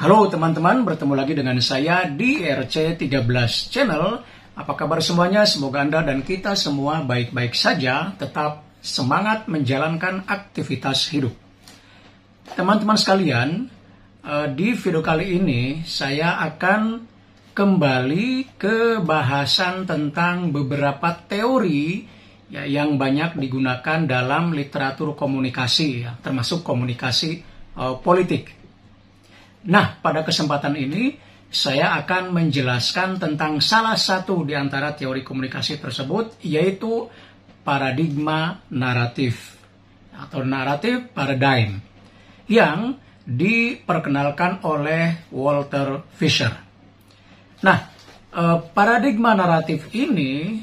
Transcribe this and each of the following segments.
Halo teman-teman, bertemu lagi dengan saya di RC13 Channel. Apa kabar semuanya? Semoga Anda dan kita semua baik-baik saja, tetap semangat menjalankan aktivitas hidup. Teman-teman sekalian, di video kali ini saya akan kembali ke bahasan tentang beberapa teori yang banyak digunakan dalam literatur komunikasi, termasuk komunikasi politik. Nah, pada kesempatan ini saya akan menjelaskan tentang salah satu di antara teori komunikasi tersebut, yaitu paradigma naratif atau naratif paradigm yang diperkenalkan oleh Walter Fisher. Nah, paradigma naratif ini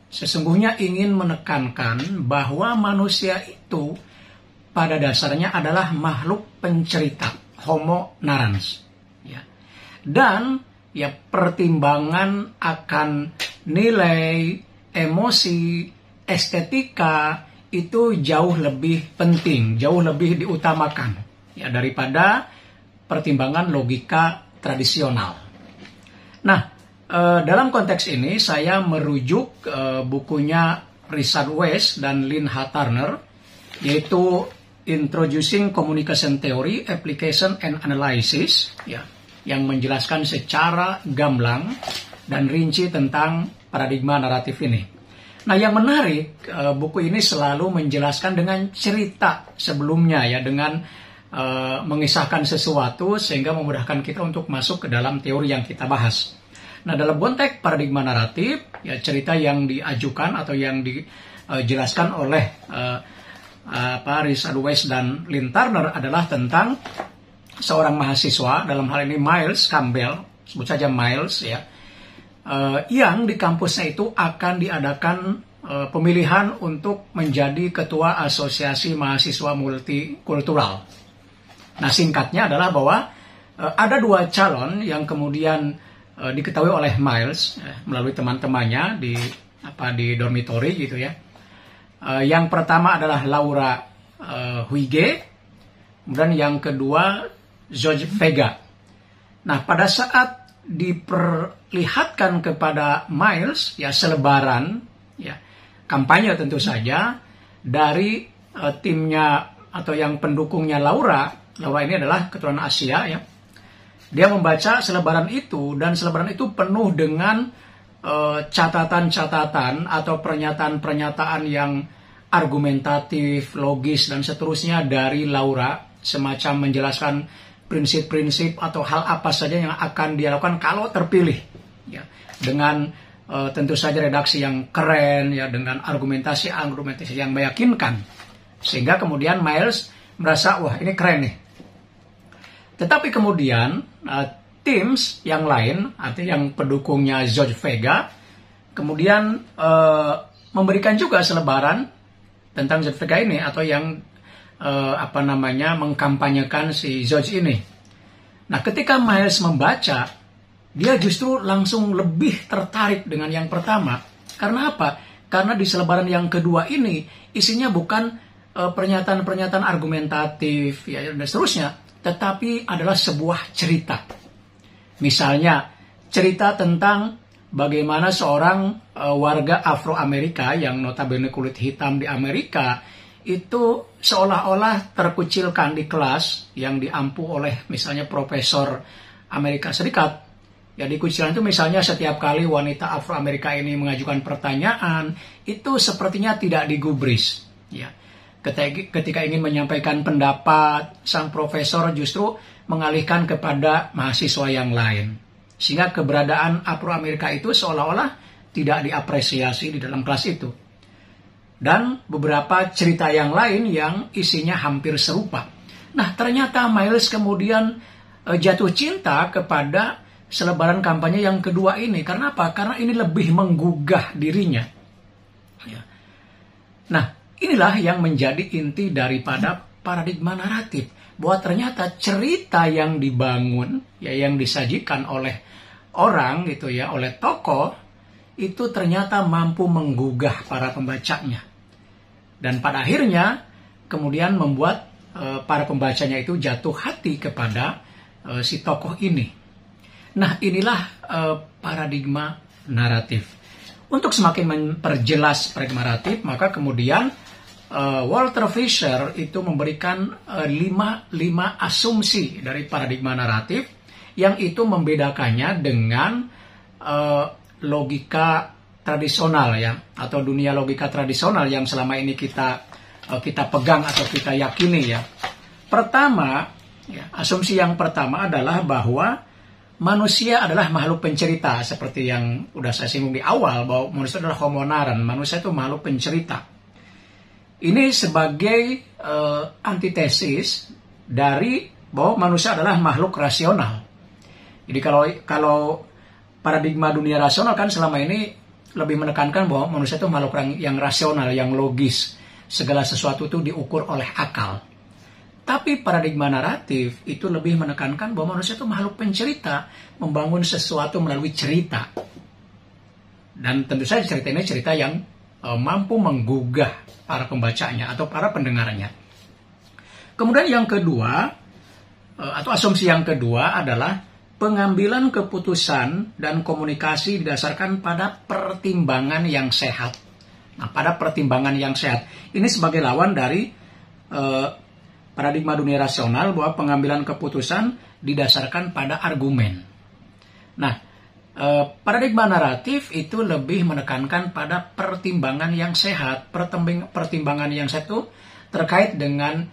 sesungguhnya ingin menekankan bahwa manusia itu pada dasarnya adalah makhluk pencerita, Homo narans, ya. Dan pertimbangan akan nilai, emosi, estetika itu jauh lebih penting, jauh lebih diutamakan daripada pertimbangan logika tradisional. Nah, dalam konteks ini saya merujuk bukunya Richard Weiss dan Lynn H. Turner, yaitu Introducing Communication Theory, Application and Analysis, yang menjelaskan secara gamblang dan rinci tentang paradigma naratif ini. Nah, yang menarik, buku ini selalu menjelaskan dengan cerita sebelumnya, dengan mengisahkan sesuatu sehingga memudahkan kita untuk masuk ke dalam teori yang kita bahas. Nah, dalam konteks paradigma naratif, cerita yang diajukan atau yang dijelaskan oleh Richard Weiss dan Lynn Turner adalah tentang seorang mahasiswa, dalam hal ini Miles Campbell, sebut saja Miles, yang di kampusnya itu akan diadakan pemilihan untuk menjadi ketua asosiasi mahasiswa multikultural. Nah, singkatnya adalah bahwa ada dua calon yang kemudian diketahui oleh Miles melalui teman-temannya di dormitory gitu ya. Yang pertama adalah Laura Huyghe, kemudian yang kedua George Vega. Nah, pada saat diperlihatkan kepada Miles selebaran kampanye tentu saja dari timnya atau yang pendukungnya Laura ini adalah keturunan Asia Dia membaca selebaran itu dan selebaran itu penuh dengan catatan-catatan atau pernyataan-pernyataan yang argumentatif, logis, dan seterusnya dari Laura, semacam menjelaskan prinsip-prinsip atau hal apa saja yang akan dia lakukan kalau terpilih, dengan tentu saja redaksi yang keren, dengan argumentasi yang meyakinkan, sehingga kemudian Miles merasa, wah ini keren nih. Tetapi kemudian Teams yang lain, artinya yang pendukungnya George Vega, kemudian memberikan juga selebaran tentang George Vega ini, atau yang mengkampanyekan si George ini. Nah, ketika Miles membaca, dia justru langsung lebih tertarik dengan yang pertama. Karena apa? Karena di selebaran yang kedua ini isinya bukan pernyataan-pernyataan argumentatif dan seterusnya, tetapi adalah sebuah cerita. Misalnya, cerita tentang bagaimana seorang warga Afro-Amerika yang notabene kulit hitam di Amerika itu seolah-olah terkucilkan di kelas yang diampu oleh misalnya profesor Amerika Serikat. Dikucilkan itu misalnya setiap kali wanita Afro-Amerika ini mengajukan pertanyaan, itu sepertinya tidak digubris. Ketika ingin menyampaikan pendapat, sang profesor justru mengalihkan kepada mahasiswa yang lain. Sehingga keberadaan Afro-Amerika itu seolah-olah tidak diapresiasi di dalam kelas itu. Dan beberapa cerita yang lain yang isinya hampir serupa. Nah, ternyata Miles kemudian jatuh cinta kepada selebaran kampanye yang kedua ini. Karena apa? Karena ini lebih menggugah dirinya. Nah, inilah yang menjadi inti daripada paradigma naratif. Bahwa ternyata cerita yang dibangun, yang disajikan oleh orang oleh tokoh, itu ternyata mampu menggugah para pembacanya. Dan pada akhirnya kemudian membuat para pembacanya itu jatuh hati kepada si tokoh ini. Nah, inilah paradigma naratif. Untuk semakin memperjelas paradigma naratif, maka kemudian Walter Fisher itu memberikan 5 asumsi dari paradigma naratif yang itu membedakannya dengan logika tradisional ya, atau dunia logika tradisional yang selama ini kita pegang atau kita yakini ya. Pertama, ya, asumsi yang pertama adalah bahwa manusia adalah makhluk pencerita, seperti yang udah saya singgung di awal bahwa manusia adalah homo naran, manusia itu makhluk pencerita. Ini sebagai antitesis dari bahwa manusia adalah makhluk rasional. Jadi kalau paradigma dunia rasional kan selama ini lebih menekankan bahwa manusia itu makhluk yang rasional, yang logis. Segala sesuatu itu diukur oleh akal. Tapi paradigma naratif itu lebih menekankan bahwa manusia itu makhluk pencerita, membangun sesuatu melalui cerita. Dan tentu saja cerita ini cerita yang mampu menggugah para pembacanya atau para pendengarnya. Kemudian yang kedua, atau asumsi yang kedua adalah pengambilan keputusan dan komunikasi didasarkan pada pertimbangan yang sehat. Nah, pada pertimbangan yang sehat. Ini sebagai lawan dari paradigma dunia rasional bahwa pengambilan keputusan didasarkan pada argumen. Nah, paradigma naratif itu lebih menekankan pada pertimbangan yang sehat. Pertimbangan yang sehat itu terkait dengan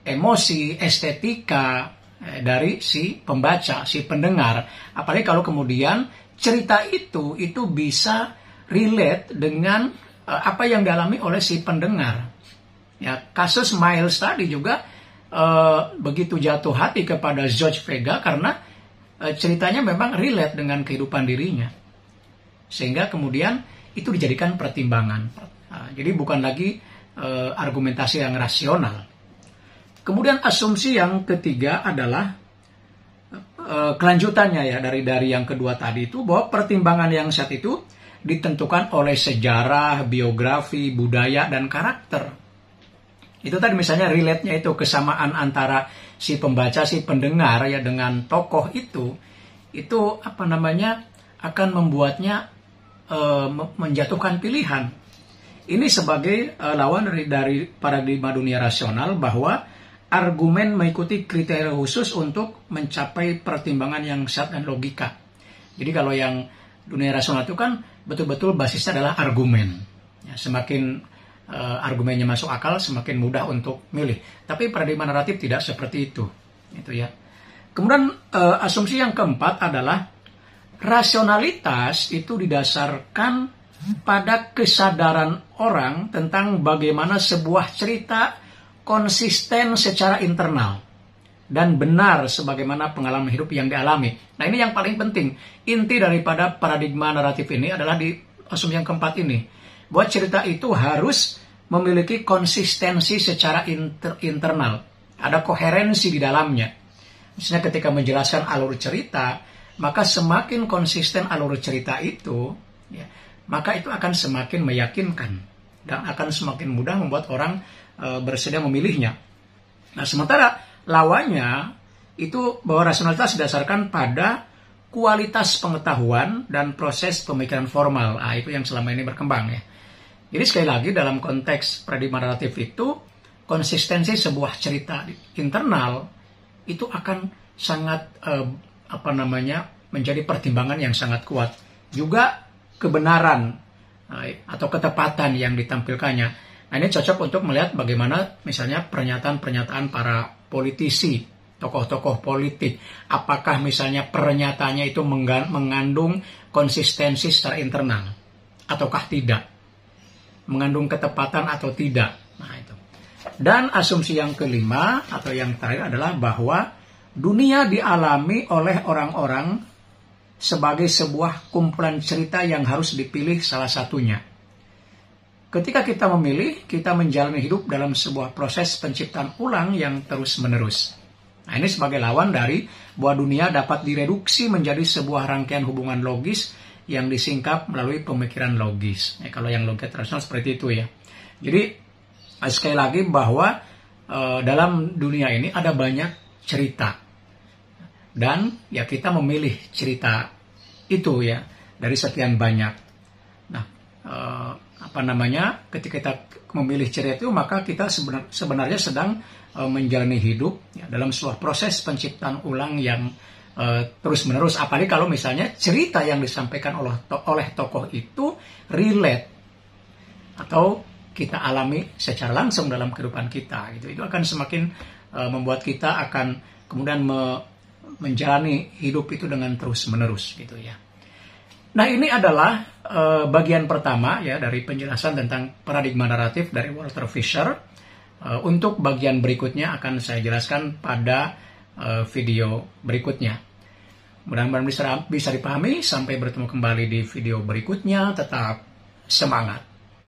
emosi, estetika dari si pembaca, si pendengar. Apalagi kalau kemudian cerita itu bisa relate dengan apa yang dialami oleh si pendengar. Ya, kasus Miles tadi juga begitu jatuh hati kepada George Vega karena ceritanya memang relate dengan kehidupan dirinya. Sehingga kemudian itu dijadikan pertimbangan. Jadi bukan lagi argumentasi yang rasional. Kemudian asumsi yang ketiga adalah kelanjutannya ya dari yang kedua tadi itu, bahwa pertimbangan yang sehat itu ditentukan oleh sejarah, biografi, budaya, dan karakter. Itu tadi misalnya relate-nya itu kesamaan antara si pembaca, si pendengar ya dengan tokoh itu akan membuatnya menjatuhkan pilihan. Ini sebagai lawan dari paradigma dunia rasional bahwa argumen mengikuti kriteria khusus untuk mencapai pertimbangan yang sehat dan logika. Jadi kalau yang dunia rasional itu kan betul-betul basisnya adalah argumen. Ya, semakin argumennya masuk akal, semakin mudah untuk milih. Tapi paradigma naratif tidak seperti itu. Itu ya. Kemudian asumsi yang keempat adalah rasionalitas itu didasarkan pada kesadaran orang tentang bagaimana sebuah cerita konsisten secara internal dan benar sebagaimana pengalaman hidup yang dialami. Nah, ini yang paling penting. Inti daripada paradigma naratif ini adalah di asumsi yang keempat ini, bahwa cerita itu harus memiliki konsistensi secara internal. Ada koherensi di dalamnya. Misalnya ketika menjelaskan alur cerita, maka semakin konsisten alur cerita itu, ya, maka itu akan semakin meyakinkan dan akan semakin mudah membuat orang bersedia memilihnya. Nah, sementara lawannya itu bahwa rasionalitas didasarkan pada kualitas pengetahuan dan proses pemikiran formal. Itu yang selama ini berkembang ya. Jadi sekali lagi dalam konteks paradigma naratif itu, konsistensi sebuah cerita internal itu akan sangat menjadi pertimbangan yang sangat kuat. Juga kebenaran atau ketepatan yang ditampilkannya. Nah, ini cocok untuk melihat bagaimana misalnya pernyataan-pernyataan para politisi, tokoh-tokoh politik. Apakah misalnya pernyataannya itu mengandung konsistensi secara internal ataukah tidak? Mengandung ketepatan atau tidak? Nah, itu. Dan asumsi yang kelima atau yang terakhir adalah bahwa dunia dialami oleh orang-orang sebagai sebuah kumpulan cerita yang harus dipilih salah satunya. Ketika kita memilih, kita menjalani hidup dalam sebuah proses penciptaan ulang yang terus-menerus. Nah, ini sebagai lawan dari bahwa dunia dapat direduksi menjadi sebuah rangkaian hubungan logis yang disingkap melalui pemikiran logis. Ya, kalau yang logika rasional seperti itu ya. Jadi, sekali lagi bahwa dalam dunia ini ada banyak cerita. Dan ya kita memilih cerita itu ya dari sekian banyak. Nah, ketika kita memilih cerita itu, maka kita sebenarnya sedang menjalani hidup ya, dalam sebuah proses penciptaan ulang yang terus-menerus. Apalagi kalau misalnya cerita yang disampaikan oleh tokoh itu relate atau kita alami secara langsung dalam kehidupan kita. Gitu. Itu akan semakin membuat kita akan kemudian menjalani hidup itu dengan terus-menerus gitu ya. Nah, ini adalah bagian pertama ya dari penjelasan tentang paradigma naratif dari Walter Fisher. Untuk bagian berikutnya akan saya jelaskan pada video berikutnya. Mudah-mudahan bisa dipahami. Sampai bertemu kembali di video berikutnya. Tetap semangat.